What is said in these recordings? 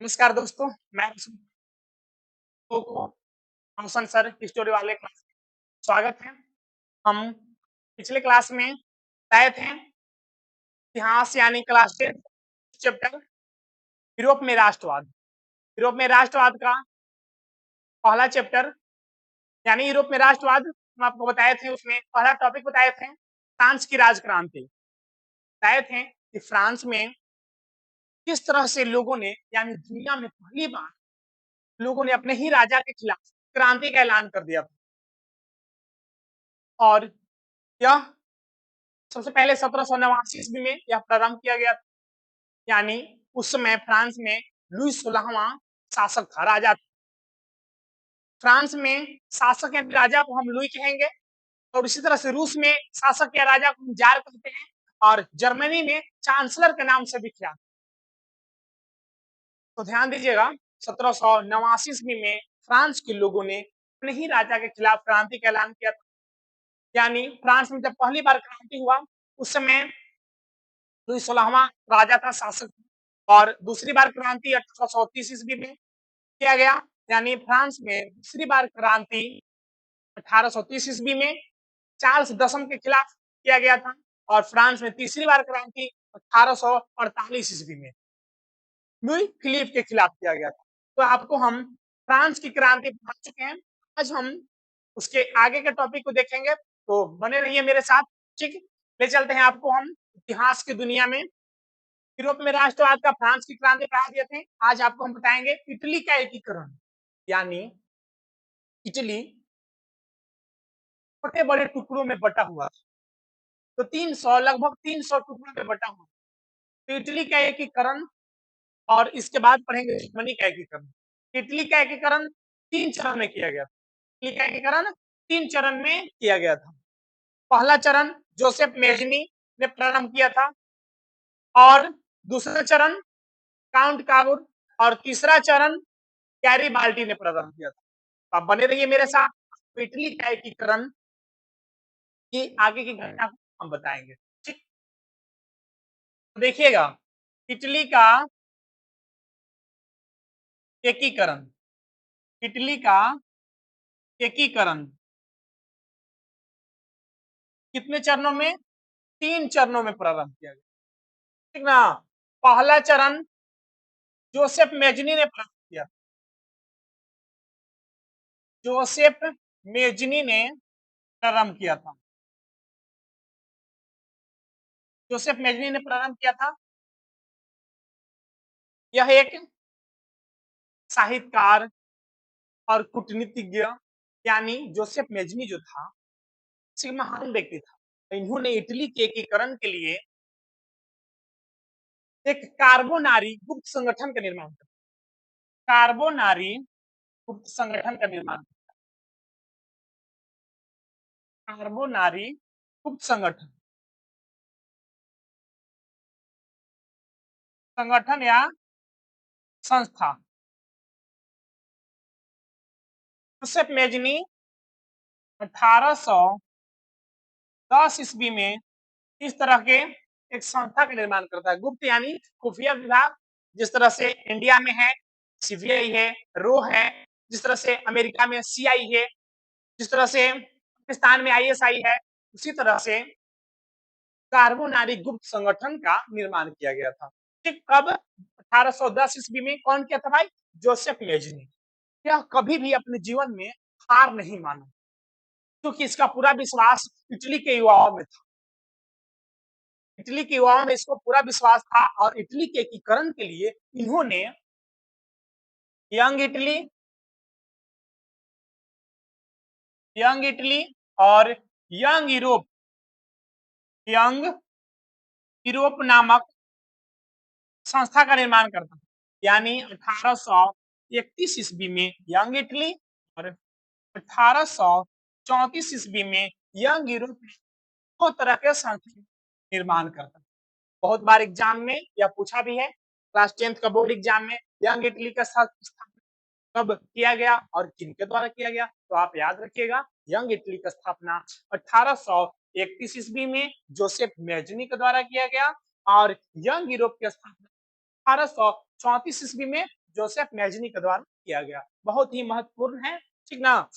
नमस्कार दोस्तों, मैं रोशन सर हिस्टोरी वाले क्लास में स्वागत है। हम पिछले क्लास में आए थे इतिहास यानी क्लास 10 चैप्टर यूरोप में राष्ट्रवाद। यूरोप में राष्ट्रवाद का पहला चैप्टर यानी यूरोप में राष्ट्रवाद हम आपको बताए थे, उसमें पहला टॉपिक बताए थे फ्रांस की राजक्रांति। बताए थे कि फ्रांस में किस तरह से लोगों ने यानी दुनिया में पहली बार लोगों ने अपने ही राजा के खिलाफ क्रांति का ऐलान कर दिया था। और यह सबसे पहले 1789 ईस्वी में यह प्रारंभ किया गया था। यानी उस समय फ्रांस में लुई 16वां शासक था, राजा था। फ्रांस में शासक या राजा को हम लुई कहेंगे, और इसी तरह से रूस में शासक या राजा को हम जार कहते हैं, और जर्मनी में चांसलर के नाम से विख्यात। तो ध्यान दीजिएगा, 1789 ईस्वी में फ्रांस के लोगों ने अपने ही राजा के खिलाफ क्रांति का ऐलान किया था। यानी फ्रांस में जब पहली बार क्रांति हुआ, उस समय लुई 16वां राजा था, शासक। और दूसरी बार क्रांति 1830 ईस्वी में किया गया। यानी फ्रांस में दूसरी बार क्रांति 1830 ईस्वी में चार्ल्स दशम के खिलाफ किया गया था, और फ्रांस में तीसरी बार क्रांति 1848 ईस्वी में लुई फिलिप के खिलाफ किया गया था। तो आपको हम फ्रांस की क्रांति पढ़ा चुके हैं। आज हम उसके आगे के टॉपिक को देखेंगे, तो बने रहिए मेरे साथ। ठीक, ले चलते हैं आपको हम इतिहास की दुनिया में। यूरोप में राष्ट्रवाद का फ्रांस की क्रांति पढ़ा दिए थे। आज आपको हम बताएंगे इटली का एकीकरण। यानी इटली छोटे बड़े टुकड़ों में बटा हुआ, तो 300 लगभग 300 टुकड़ों में बटा हुआ। तो इटली का एकीकरण, और इसके बाद पढ़ेंगे जर्मनी का एकीकरण। इटली का एकीकरण 3 चरण में किया गया था। इटली का एकीकरण 3 चरण में किया गया था। पहला चरण जोसेफ मेजनी ने प्रारंभ किया था, और दूसरा चरण काउंट काबुर, और तीसरा चरण गैरीबाल्डी ने प्रारंभ किया था। आप बने रहिए मेरे साथ। इटली का एकीकरण की आगे की घटना को हम बताएंगे। ठीक, तो देखिएगा, इटली का एकीकरण, इटली का एकीकरण कितने चरणों में? 3 चरणों में प्रारंभ किया गया। ठीक ना। पहला चरण जोसेफ मेजनी ने प्रारंभ किया। जोसेफ मेजनी ने प्रारंभ किया था। जोसेफ मेजनी ने प्रारंभ किया था। यह एक साहित्यकार और कूटनीतिज्ञ, यानी जोसेफ मेजनी जो था, महान व्यक्ति था। इन्होंने इटली के एकीकरण के लिए एक कार्बोनारी गुप्त संगठन का निर्माण किया। कार्बोनारी गुप्त संगठन का निर्माण, कार्बोनारी गुप्त संगठन, संगठन या संस्था। जोसेफ मेजनी 1810 ईस्वी में इस तरह के एक संस्था का निर्माण करता है। गुप्त यानी खुफिया विभाग, जिस तरह से इंडिया में है सीबीआई है, रो है, जिस तरह से अमेरिका में सीआई है, जिस तरह से पाकिस्तान में आईएसआई है, उसी तरह से कार्बोनारी गुप्त संगठन का निर्माण किया गया था। ठीक कब? 1810 ईस्वी में। कौन किया था भाई? Joseph Mazzini. यह कभी भी अपने जीवन में हार नहीं माना, क्योंकि इसका पूरा विश्वास इटली के युवाओं में था। इटली के युवाओं में इसको पूरा विश्वास था, और इटली के एकीकरण के लिए इन्होंने यंग इटली, यंग इटली और यंग यूरोप, यंग यूरोप नामक संस्था का निर्माण करता था। यानी 1831 ईस्वी में यंग इटली, और 1834 ईस्वी में यंग यूरोप, दो तरह के संस्था निर्माण करता है। बहुत बार एग्जाम में यह पूछा भी है, क्लास 10th का बोर्ड एग्जाम में, यंग इटली का स्थापना कब किया गया और किनके द्वारा किया गया? तो आप याद रखिएगा, यंग इटली का स्थापना 1831 ईस्वी में जोसेफ मेजनी के द्वारा किया गया, और यंग यूरोप की स्थापना 1834 ईस्वी में जोसेफ मेजनी के द्वारा किया गया, बहुत ही महत्वपूर्ण है, ठीक ना।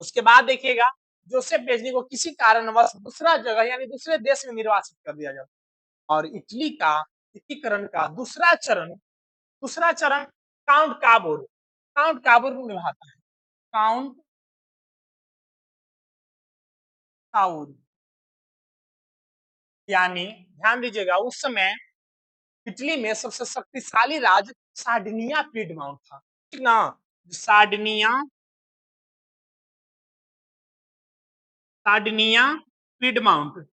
उसके बाद देखिएगा जोसेफ मेजनी को किसी कारणवश दूसरा जगह यानी दूसरे देश में निर्वासित कर दिया जाता, और इटली का एकीकरण का दूसरा चरण काउंट काबूर निभाता है। काउंट काबूर यानी ध्यान दीजिएगा, उस समय इटली में सबसे शक्तिशाली राज्य सार्डिनिया पीडमाउंट था, ठीक ना। सार्डिनिया सार्डिनिया पीडमाउंट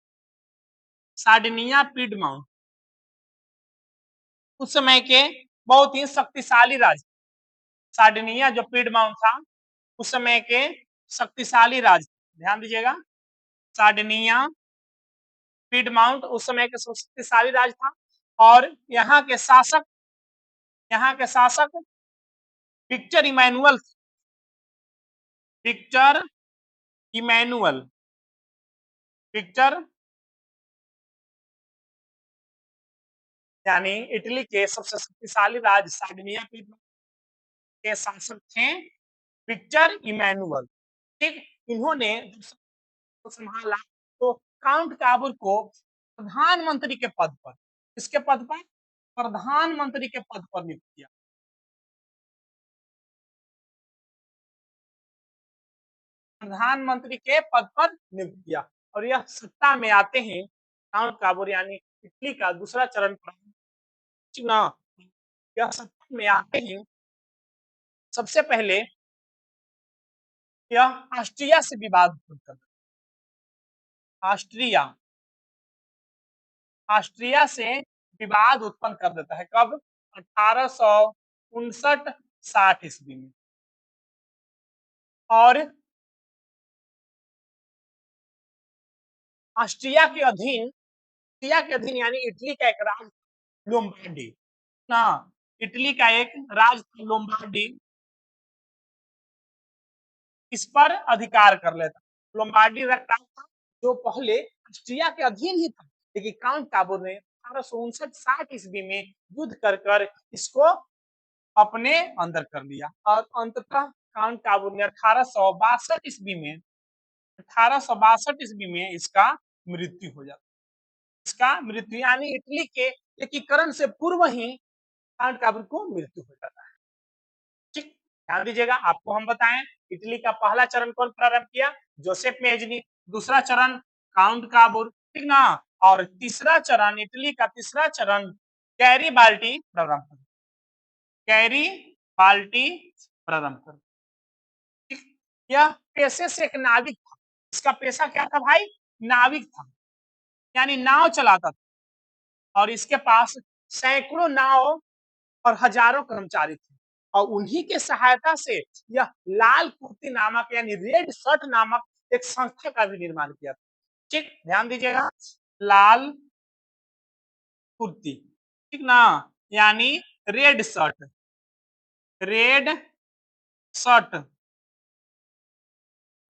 सार्डिनिया पीडमाउंट उस समय के बहुत ही शक्तिशाली राज्य। सार्डिनिया जो पीडमाउंट था उस समय के शक्तिशाली राज्य, ध्यान दीजिएगा, सार्डिनिया पीडमाउंट उस समय के शक्तिशाली राज्य था। और यहाँ के शासक Victor Emmanuel Victor Emmanuel Victor यानी इटली के सबसे शक्तिशाली राज्य सार्डिनिया के शासक थे विक्टर इमैनुअल, ठीक। इन्होंने जब संभाला तो काउंट काबूर को प्रधानमंत्री के पद पर किसके पद पर प्रधानमंत्री के पद पर नियुक्त किया। प्रधानमंत्री के पद पर नियुक्त किया, और यह सत्ता में आते हैं काउंट काबूर यानी इटली का दूसरा चरण चुना। यह सत्ता में आते हैं सबसे पहले यह ऑस्ट्रिया से विवाद उत्पन्न कर ऑस्ट्रिया ऑस्ट्रिया से विवाद उत्पन्न कर देता है। कब 1859-60 ईस्वी में। और ऑस्ट्रिया के अधीन यानी इटली का एक राज्य लोम्बार्डी ना इटली का एक राज्य लोम्बार्डी इस पर अधिकार कर लेता। लोम्बार्डी राज्य था जो पहले ऑस्ट्रिया के अधीन ही था, लेकिन काउंट काबूर ने 1859-60 ईस्वी में युद्ध कर इसको अपने अंदर कर लिया, और अंततः काउंट काबूर ने 1862 ईस्वी में इसका मृत्यु हो जाता। इसका मृत्यु यानी इटली के एकीकरण से पूर्व ही काउंट काबूर को मृत्यु हो जाता है, ठीक। ध्यान दीजिएगा, आपको हम बताएं इटली का पहला चरण कौन प्रारंभ किया, जोसेफ मेजनी। दूसरा चरण काउंट काबूर, ठीक ना। और इटली का तीसरा चरण गैरीबाल्टी प्रारंभ कर, ठीक। यह पेशे से एक नाविक था। इसका पेशा क्या था भाई, नाविक था, यानी नाव चलाता था, और इसके पास सैकड़ों नाव और हजारों कर्मचारी थे, और उन्हीं के सहायता से यह लाल कुर्ती नामक यानी रेड शर्ट नामक एक संस्था का भी निर्माण किया था, ठीक। ध्यान दीजिएगा, लाल कुर्ती, ठीक ना, यानी रेड शर्ट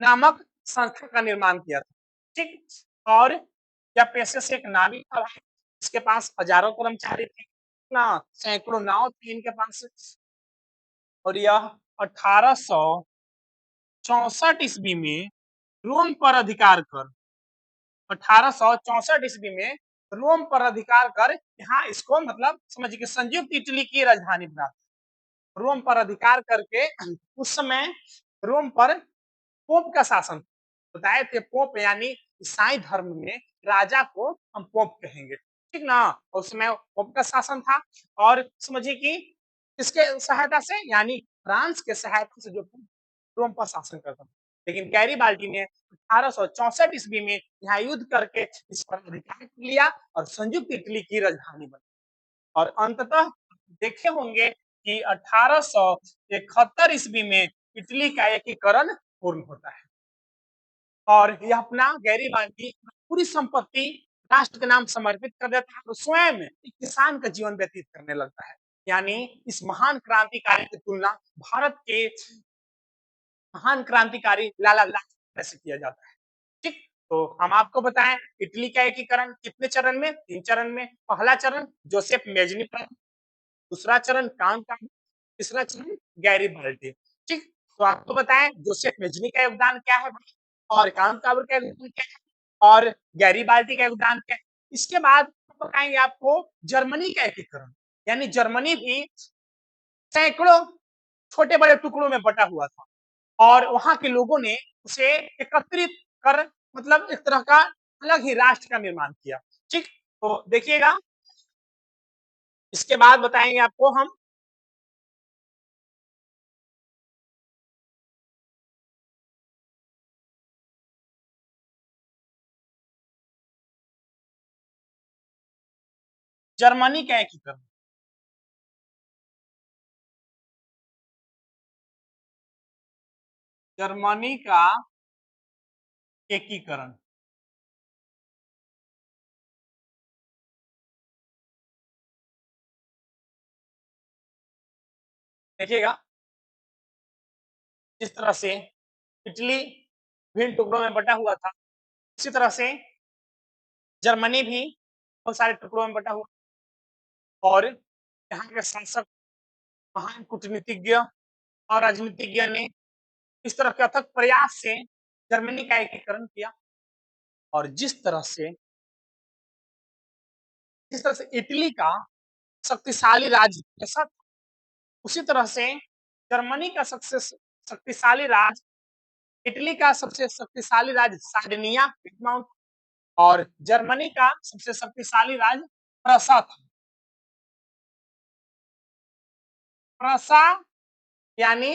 नामक संस्था का निर्माण किया था, ठीक। और यह पेशे से एक नाविक था, इसके पास हजारों कर्मचारी थे ना, सैकड़ों नाव थी इनके पास। और यह 1864 ईस्वी में रोम पर अधिकार कर 1864 ईस्वी में रोम पर अधिकार कर यहाँ इसको मतलब समझिए कि संयुक्त इटली की राजधानी बना, रोम पर अधिकार करके। उस समय रोम पर पोप का शासन, बताए थे पोप यानी ईसाई धर्म में राजा को हम पोप कहेंगे, ठीक ना। उस समय पोप का शासन था, और समझिए कि किसके सहायता से यानी फ्रांस के सहायता से जो रोम पर शासन करता था। लेकिन गैरीबाल्टी ने 1864 ईस्वी में यहाँ युद्ध करके इस पर अधिकार लिया और संयुक्त इटली की राजधानी बनी, और अंततः देखे होंगे कि 1871 ईस्वी में इटली का एकीकरण पूर्ण होता है, और यह अपना गैरीबाल्टी पूरी संपत्ति राष्ट्र के नाम समर्पित कर देता है, और स्वयं एक किसान का जीवन व्यतीत करने लगता है। यानी इस महान क्रांतिकारी की तुलना भारत के महान क्रांतिकारी लाला लाजपत से किया जाता है, ठीक। तो हम आपको बताएं इटली का एकीकरण कितने चरण में, 3 चरण में। पहला चरण जोसेफ मेजनी पर, दूसरा चरण काउंट, तीसरा चरण गैरिबाल्दी। ठीक, तो आपको बताएं जोसेफ मेजनी का योगदान क्या है भाई, और काउंट का योगदान क्या है, और गैरिबाल्दी का योगदान क्या है। इसके बाद बताएंगे आपको जर्मनी का एकीकरण, यानी जर्मनी भी सैकड़ों छोटे बड़े टुकड़ों में बटा हुआ था, और वहां के लोगों ने उसे एकत्रित कर मतलब एक तरह का अलग ही राष्ट्र का निर्माण किया। ठीक, तो देखिएगा इसके बाद बताएंगे आपको हम जर्मनी का एकीकरण। जर्मनी का एकीकरण, देखिएगा जिस तरह से इटली विभिन्न टुकड़ों में बटा हुआ था, उसी तरह से जर्मनी भी बहुत सारे टुकड़ों में बटा हुआ, और यहाँ के शासक महान कूटनीतिज्ञ और राजनीतिज्ञ ने इस तरह के अथक प्रयास से जर्मनी का एकीकरण किया। और जिस तरह से इटली का शक्तिशाली राज्य ऐसा, उसी तरह से जर्मनी का सबसे शक्तिशाली राज्य, इटली का सबसे शक्तिशाली राज्य सार्डिनिया पिडमाउंट, और जर्मनी का सबसे शक्तिशाली राज्य प्रसा था। प्रसा यानी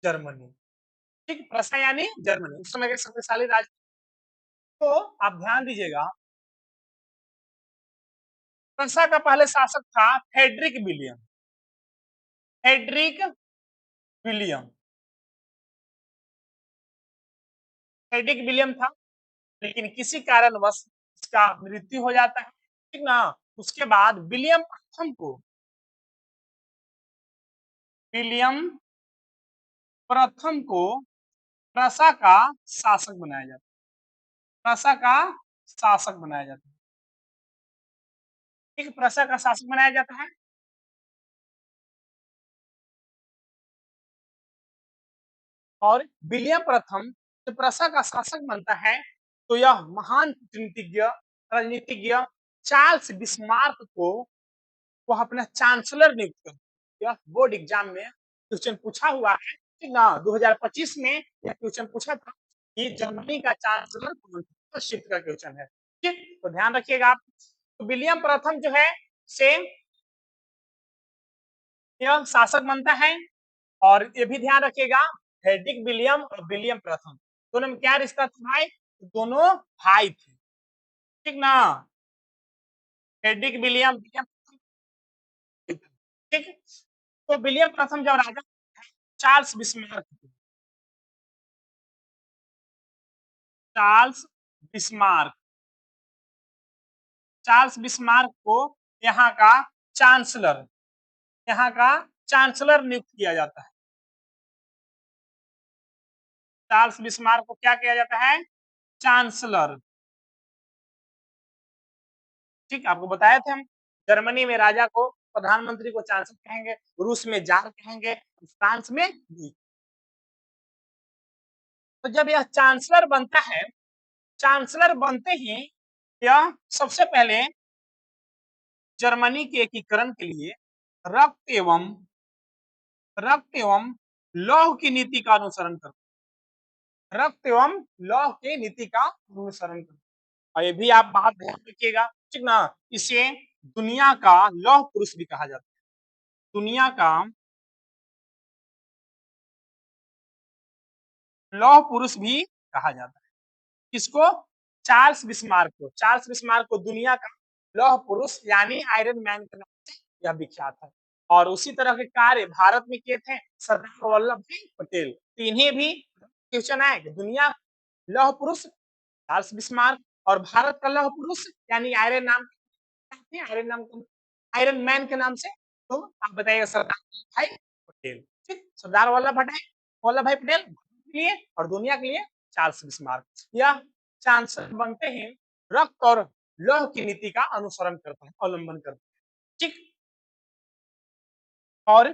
जर्मनी। ठीक, प्रसा यानी जर्मनी उस समय के शक्तिशाली राज्य। तो आप ध्यान दीजिएगा, प्रसा का पहले शासक था Frederick William. Frederick William Frederick William था, लेकिन किसी कारणवश इसका मृत्यु हो जाता है। ठीक ना, उसके बाद विलियम प्रथम को प्रसा का शासक बनाया जाता है। प्रसा का शासक बनाया जाता है। ठीक, प्रसा का शासक बनाया जाता है। और विलियम प्रथम जब प्रसा का शासक बनता है, तो यह महान कूटनीतिज्ञ राजनीतिज्ञ चार्ल्स बिस्मार्क को वह अपना चांसलर नियुक्त कर। यह बोर्ड एग्जाम में क्वेश्चन पूछा हुआ है, ठीक ना, 2025 में यह क्वेश्चन पूछा था कि जर्मनी का चांसलर कौन था, क्षेत्र का क्वेश्चन है। ठीक, तो ध्यान रखिएगा आप। तो विलियम प्रथम जो है से यह शासक बनता है, और ये भी ध्यान रखिएगा हेडिक विलियम और विलियम प्रथम दोनों में क्या रिश्ता था भाई, दोनों भाई थे। ठीक ना, हेडिक विलियम ठीक। तो विलियम प्रथम जब राजा Charles Bismarck Charles Bismarck Charles Bismarck को यहाँ का चांसलर यहाँ का चांसलर नियुक्त किया जाता है। चार्ल्स बिस्मार्क को क्या किया जाता है, चांसलर। ठीक, आपको बताए थे हम, जर्मनी में राजा को प्रधानमंत्री को चांसलर कहेंगे, रूस में जार कहेंगे, फ्रांस में दूत। तो जब यह चांसलर बनता है, चांसलर बनते ही यह सबसे पहले जर्मनी के एकीकरण के लिए रक्त एवं रक्त एवं लौह की नीति का अनुसरण करते, रक्त एवं लौह की नीति का अनुसरण करते। और ये भी आप बात ध्यान रखिएगा, ठीक ना, इसे दुनिया का लौह पुरुष भी कहा जाता है। दुनिया का लौह पुरुष भी कहा जाता है। किसको, चार्ल्स बिस्मार्क को। चार्ल्स बिस्मार्क को दुनिया का लौह पुरुष यानी आयरन मैन के नाम से यह विख्यात है। और उसी तरह के कार्य भारत में किए थे सरदार वल्लभ भाई पटेल। तो इन्हें भी क्वेश्चन आए कि दुनिया लौह पुरुष चार्ल्स बिस्मार्क, और भारत का लौह पुरुष यानी आयरन मैन के नाम से, तो आप बताइएगा सरदार वल्लभ भाई पटेल। ठीक, सरदार वल्लभ भाई पटेल के लिए और दुनिया के लिए चार्ल्स बिस्मार्क। यह चांसलर बनते हैं रक्त और लौह की नीति का अनुसरण करता है, अवलंबन करता है। ठीक, और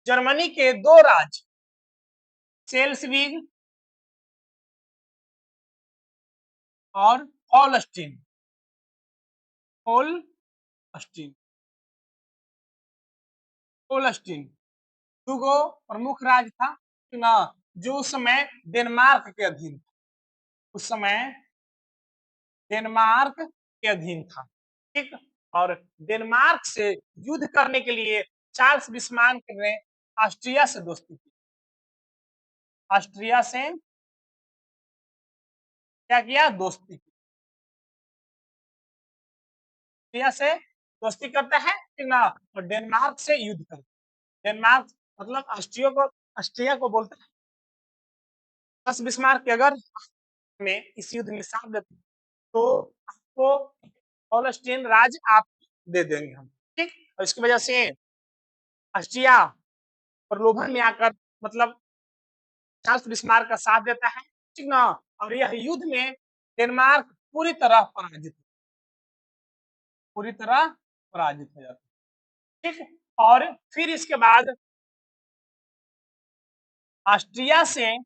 जर्मनी के दो राज्य सेल्सविग और होलस्टीन होलस्टीन होलस्टीन दुगो प्रमुख राज्य था ना, जो उस समय डेनमार्क के अधीन था। उस समय डेनमार्क के अधीन था। ठीक। और डेनमार्क से युद्ध करने के लिए चार्ल्स बिस्मार्क ने ऑस्ट्रिया से दोस्ती की। ऑस्ट्रिया से क्या किया? दोस्ती की। ऑस्ट्रिया से दोस्ती करता है, ठीक ना, और डेनमार्क से युद्ध करता है। डेनमार्क मतलब ऑस्ट्रिया को बोलते हैं चार्ल्स बिस्मार्क के अगर में इस युद्ध में साथ देते तो आपको होलस्टीन राज्य आप दे देंगे हम। ठीक। और इसकी वजह से ऑस्ट्रिया प्रलोभन में आकर मतलब चार्ल्स बिस्मार्क का साथ देता है, ठीक ना, और यह युद्ध में डेनमार्क पूरी तरह पराजित हो जाता है। ठीक। और फिर इसके बाद ऑस्ट्रिया से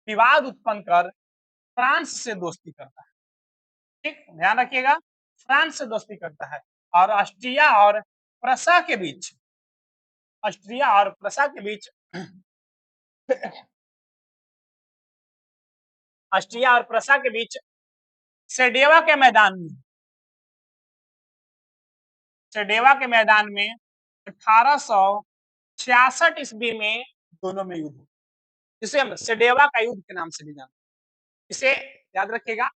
विवाद उत्पन्न कर फ्रांस से दोस्ती करता है। ठीक, ध्यान रखिएगा, फ्रांस से दोस्ती करता है और ऑस्ट्रिया और प्रसा के बीच ऑस्ट्रिया और प्रसा के बीच ऑस्ट्रिया और प्रसा के बीच सेडेवा के मैदान में सेडेवा के मैदान में 1866 ईस्वी में दोनों में युद्ध, जिसे हम सेडेवा का युद्ध के नाम से भी जानते हैं। इसे याद रखिएगा,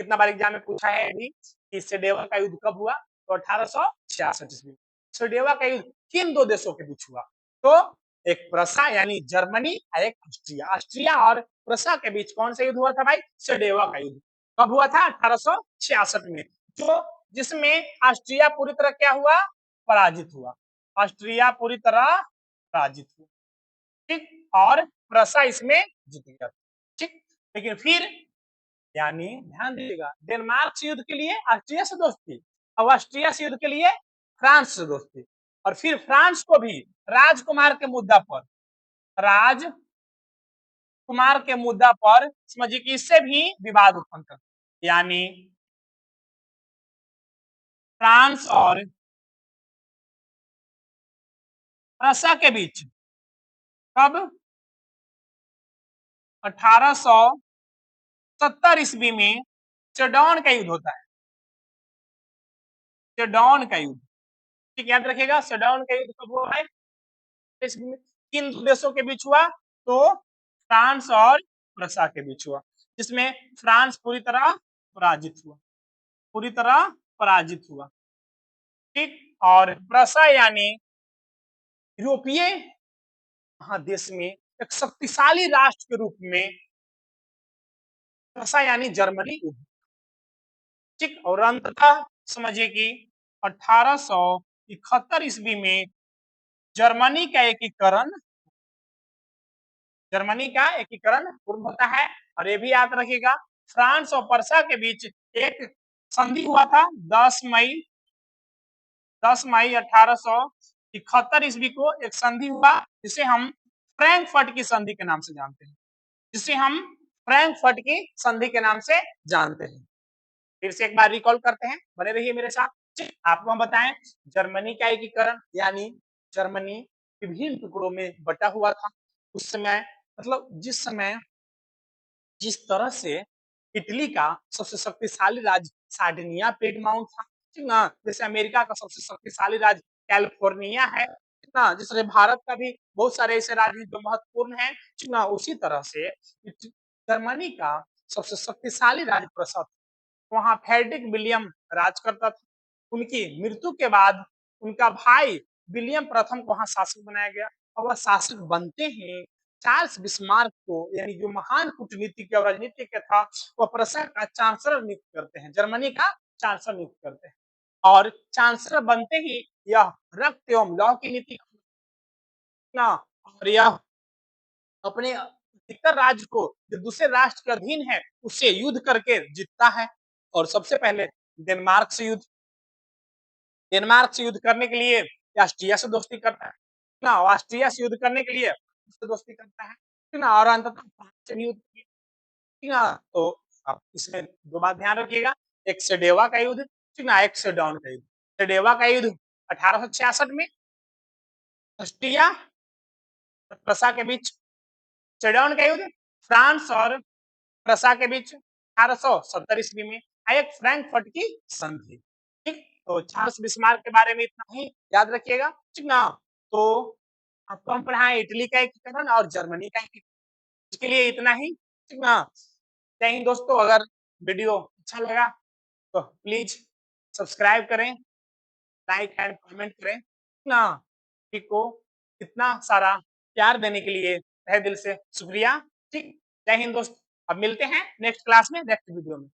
कितना बार एग्जाम में पूछा है अभी कि सेडेवा का युद्ध कब हुआ? तो 1866 ईस्वी में। सेडेवा का युद्ध किन दो देशों के बीच हुआ? तो एक प्रसा यानी जर्मनी और एक ऑस्ट्रिया। ऑस्ट्रिया और प्रसा के बीच कौन सा युद्ध हुआ था भाई? सेडेवा का युद्ध। कब हुआ था? 1866 में, जो जिसमें ऑस्ट्रिया पूरी तरह क्या हुआ? पराजित हुआ। ऑस्ट्रिया पूरी तरह पराजित हुआ। ठीक। और प्रसा इसमें जीत गया। ठीक। लेकिन फिर यानी ध्यान दीजिएगा, डेनमार्क से युद्ध के लिए ऑस्ट्रिया से दोस्ती, और ऑस्ट्रिया से युद्ध के लिए फ्रांस से दोस्ती, और फिर फ्रांस को भी राजकुमार के मुद्दा पर समझिए कि इससे भी विवाद उत्पन्न कर, यानी फ्रांस और प्रसा के बीच कब? 1870 ईस्वी में सेडौन का युद्ध होता है। सेडौन का युद्ध, ठीक, याद रखिएगा, सेडौन का युद्ध कब हुआ है? किन देशों के बीच हुआ? तो फ्रांस और प्रसा के बीच हुआ, जिसमें फ्रांस पूरी तरह पराजित हुआ। ठीक। और प्रसा यानी यूरोपीय महादेश में एक शक्तिशाली राष्ट्र के रूप में प्रसा यानी जर्मनी। ठीक। और अंततः समझिए कि 1871 ईस्वी में जर्मनी का एकीकरण पूर्ण होता है। और ये भी याद रखिएगा, फ्रांस और पर्सा के बीच एक संधि हुआ था 10 मई 1871 ईस्वी को एक संधि हुआ, जिसे हम फ्रैंकफर्ट की संधि के नाम से जानते हैं। फिर से एक बार रिकॉल करते हैं, बने रहिए मेरे साथ। आपको हम बताएं, जर्मनी का एकीकरण यानी जर्मनी विभिन्न टुकड़ों में बटा हुआ था। उस समय मतलब जिस तरह से इटली का सबसे शक्तिशाली राज्य सार्डिनिया पिएडमोंट था, ठीक ना, जैसे अमेरिका का सबसे शक्तिशाली राज्य कैलिफोर्निया है, ठीक ना, जिस तरह भारत का भी बहुत सारे ऐसे राज्य जो महत्वपूर्ण है, ठीक ना, उसी तरह से जर्मनी का सबसे शक्तिशाली राज्य प्रसा था। वहां फ्रेडरिक विलियम राज करता था। उनकी मृत्यु के बाद उनका भाई विलियम प्रथम को वहां शासक बनाया गया, और वह शासक बनते हैं चार्ल्स बिस्मार्क को, यानी जो महान कूटनीतिज्ञ और राजनीतिज्ञ था, वह प्रसा का चांसलर नियुक्त करते हैं, जर्मनी का चांसलर नियुक्त करते हैं। और चांसलर बनते ही यह रक्त एवं लौ की नीति ना, और यह अपने अधिकतर राज्य को जो दूसरे राष्ट्र के अधीन है उससे युद्ध करके जीतता है। और सबसे पहले डेनमार्क से युद्ध डेनमार्क से युद्ध करने के लिए ऑस्ट्रिया से दोस्ती करता है ना, ऑस्ट्रिया से युद्ध करने के लिए उससे दोस्ती करता है ना, और अंततः फ्रांस से भी युद्ध किया, ठीक ना। तो आप इसमें 2 बात ध्यान रखिएगा, एक सेडेवा का युद्ध, ठीक ना, एक सेडौन का युद्ध। सेडेवा का युद्ध 1866 में ऑस्ट्रिया और प्रसा के बीच, सेडौन का युद्ध फ्रांस और प्रसा के बीच 1870 ईस्वी में, एक फ्रैंकफर्ट की संधि, ठीक। तो चार्ल्स बिस्मार्क के बारे में इतना ही याद रखिएगा, ठीक ना। तो आपको हम पढ़ाए इटली का एकीकरण और जर्मनी का एकीकरण, इसके लिए इतना ही, ठीक ना। जय हिंद दोस्तों, अगर वीडियो अच्छा लगा तो प्लीज सब्सक्राइब करें, लाइक एंड कमेंट करें, ठीक ना। ठीक को इतना सारा प्यार देने के लिए तहे दिल से शुक्रिया, ठीक। जय हिंद दोस्तों, अब मिलते हैं नेक्स्ट क्लास में, नेक्स्ट वीडियो में।